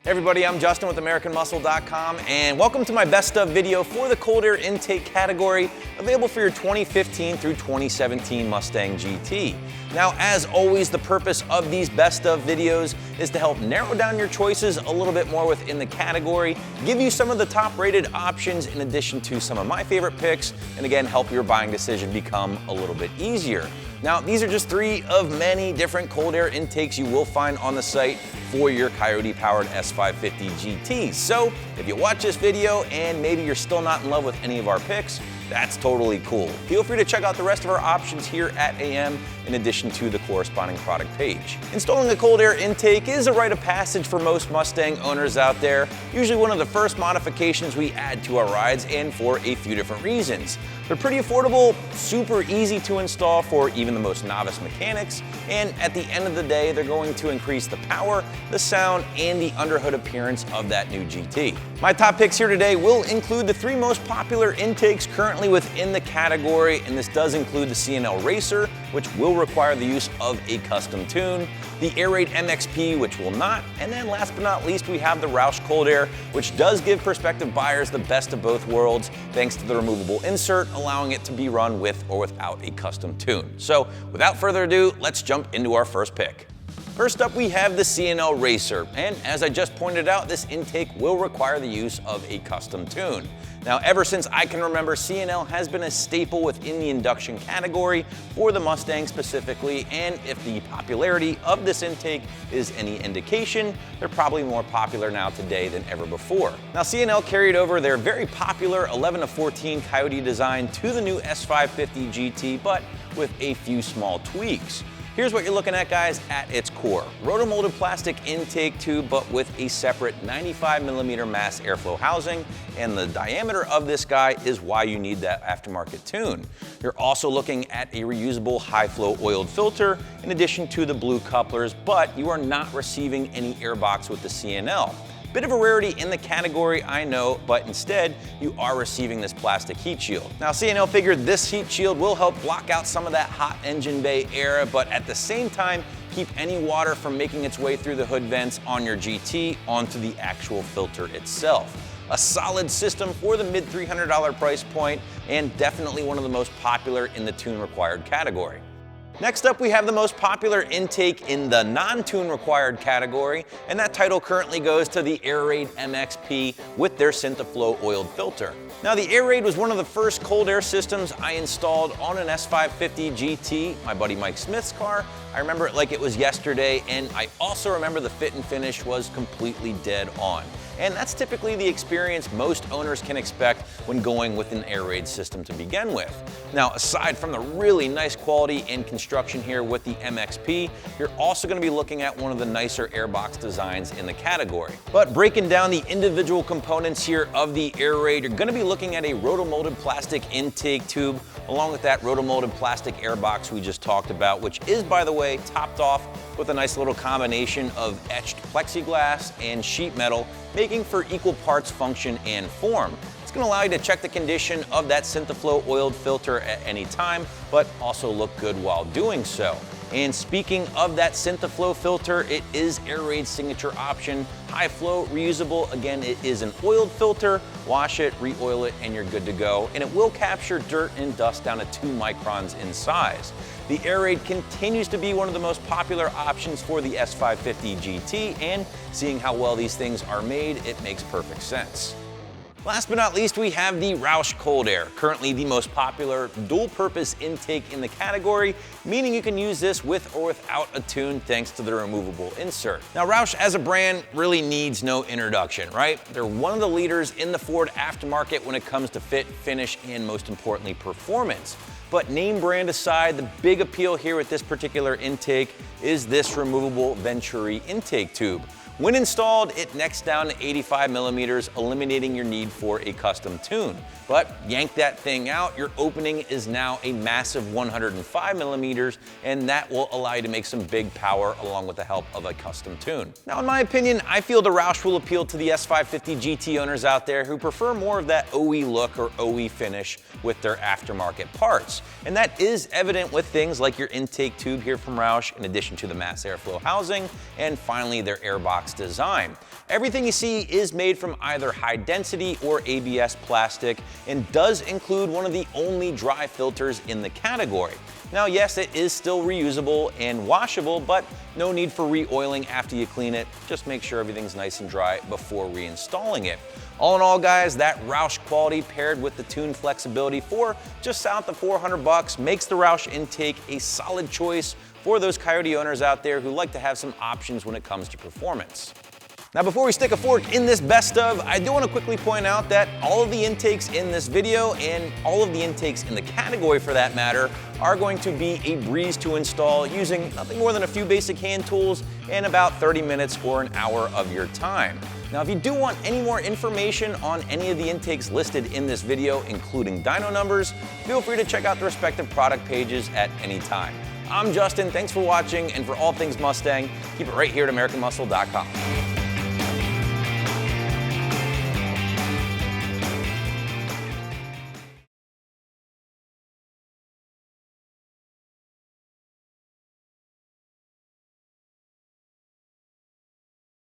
Hey everybody, I'm Justin with AmericanMuscle.com and welcome to my best of video for the cold air intake category, available for your 2015 through 2017 Mustang GT. Now, as always, the purpose of these best of videos is to help narrow down your choices a little bit more within the category, give you some of the top rated options in addition to some of my favorite picks, and again, help your buying decision become a little bit easier. Now, these are just three of many different cold air intakes you will find on the site for your Coyote-powered S550 GT. So, if you watch this video and maybe you're still not in love with any of our picks, that's totally cool. Feel free to check out the rest of our options here at AM in addition to the corresponding product page. Installing a cold air intake is a rite of passage for most Mustang owners out there, usually one of the first modifications we add to our rides and for a few different reasons. They're pretty affordable, super easy to install for even the most novice mechanics, and at the end of the day, they're going to increase the power, the sound, and the underhood appearance of that new GT. My top picks here today will include the three most popular intakes currently within the category, and this does include the C&L Racer, which will require the use of a custom tune, the Air Raid MXP, which will not, and then last but not least, we have the Roush Cold Air, which does give prospective buyers the best of both worlds, thanks to the removable insert, allowing it to be run with or without a custom tune. So, without further ado, let's jump into our first pick. First up, we have the C&L Racer, and as I just pointed out, this intake will require the use of a custom tune. Now, ever since I can remember, C&L has been a staple within the induction category for the Mustang specifically, and if the popularity of this intake is any indication, they're probably more popular now today than ever before. Now, C&L carried over their very popular 11-14 Coyote design to the new S550 GT, but with a few small tweaks. Here's what you're looking at, guys, at its core. Rotomolded plastic intake tube, but with a separate 95mm mass airflow housing, and the diameter of this guy is why you need that aftermarket tune. You're also looking at a reusable high-flow oiled filter, in addition to the blue couplers, but you are not receiving any airbox with the C&L. Bit of a rarity in the category, I know, but instead, you are receiving this plastic heat shield. Now, C&L figured this heat shield will help block out some of that hot engine bay air, but at the same time, keep any water from making its way through the hood vents on your GT onto the actual filter itself. A solid system for the mid $300 price point, and definitely one of the most popular in the tune required category. Next up, we have the most popular intake in the non-tune required category, and that title currently goes to the Air Raid MXP with their Synthaflow oiled filter. Now, the Air Raid was one of the first cold air systems I installed on an S550 GT, my buddy Mike Smith's car. I remember it like it was yesterday, and I also remember the fit and finish was completely dead on. And that's typically the experience most owners can expect when going with an Air Raid system to begin with. Now, aside from the really nice quality and construction here with the MXP, you're also going to be looking at one of the nicer airbox designs in the category. But breaking down the individual components here of the Air Raid, you're going to be looking at a rotomolded plastic intake tube, along with that rotomolded plastic airbox we just talked about, which is, by the way, topped off with a nice little combination of etched plexiglass and sheet metal, making for equal parts function and form. It's going to allow you to check the condition of that Synthaflow oiled filter at any time, but also look good while doing so. And speaking of that Synthaflow filter, it is Air Raid's signature option. High flow, reusable. Again, it is an oiled filter. Wash it, re-oil it, and you're good to go. And it will capture dirt and dust down to 2 microns in size. The Air Raid continues to be one of the most popular options for the S550 GT, and seeing how well these things are made, it makes perfect sense. Last but not least, we have the Roush Cold Air, currently the most popular dual-purpose intake in the category, meaning you can use this with or without a tune thanks to the removable insert. Now, Roush as a brand really needs no introduction, right? They're one of the leaders in the Ford aftermarket when it comes to fit, finish, and most importantly, performance. But name brand aside, the big appeal here with this particular intake is this removable Venturi intake tube. When installed, it necks down to 85mm, eliminating your need for a custom tune. But yank that thing out, your opening is now a massive 105mm, and that will allow you to make some big power along with the help of a custom tune. Now, in my opinion, I feel the Roush will appeal to the S550 GT owners out there who prefer more of that OE look or OE finish with their aftermarket parts. And that is evident with things like your intake tube here from Roush, in addition addition to the mass airflow housing, and finally their airbox design. Everything you see is made from either high density or ABS plastic and does include one of the only dry filters in the category. Now yes, it is still reusable and washable, but no need for re-oiling after you clean it. Just make sure everything's nice and dry before reinstalling it. All in all, guys, that Roush quality paired with the tune flexibility for just south of $400 makes the Roush Intake a solid choice for those Coyote owners out there who like to have some options when it comes to performance. Now, before we stick a fork in this best of, I do want to quickly point out that all of the intakes in this video and all of the intakes in the category for that matter are going to be a breeze to install using nothing more than a few basic hand tools and about 30 minutes or an hour of your time. Now, if you do want any more information on any of the intakes listed in this video, including dyno numbers, feel free to check out the respective product pages at any time. I'm Justin, thanks for watching, and for all things Mustang, keep it right here at AmericanMuscle.com.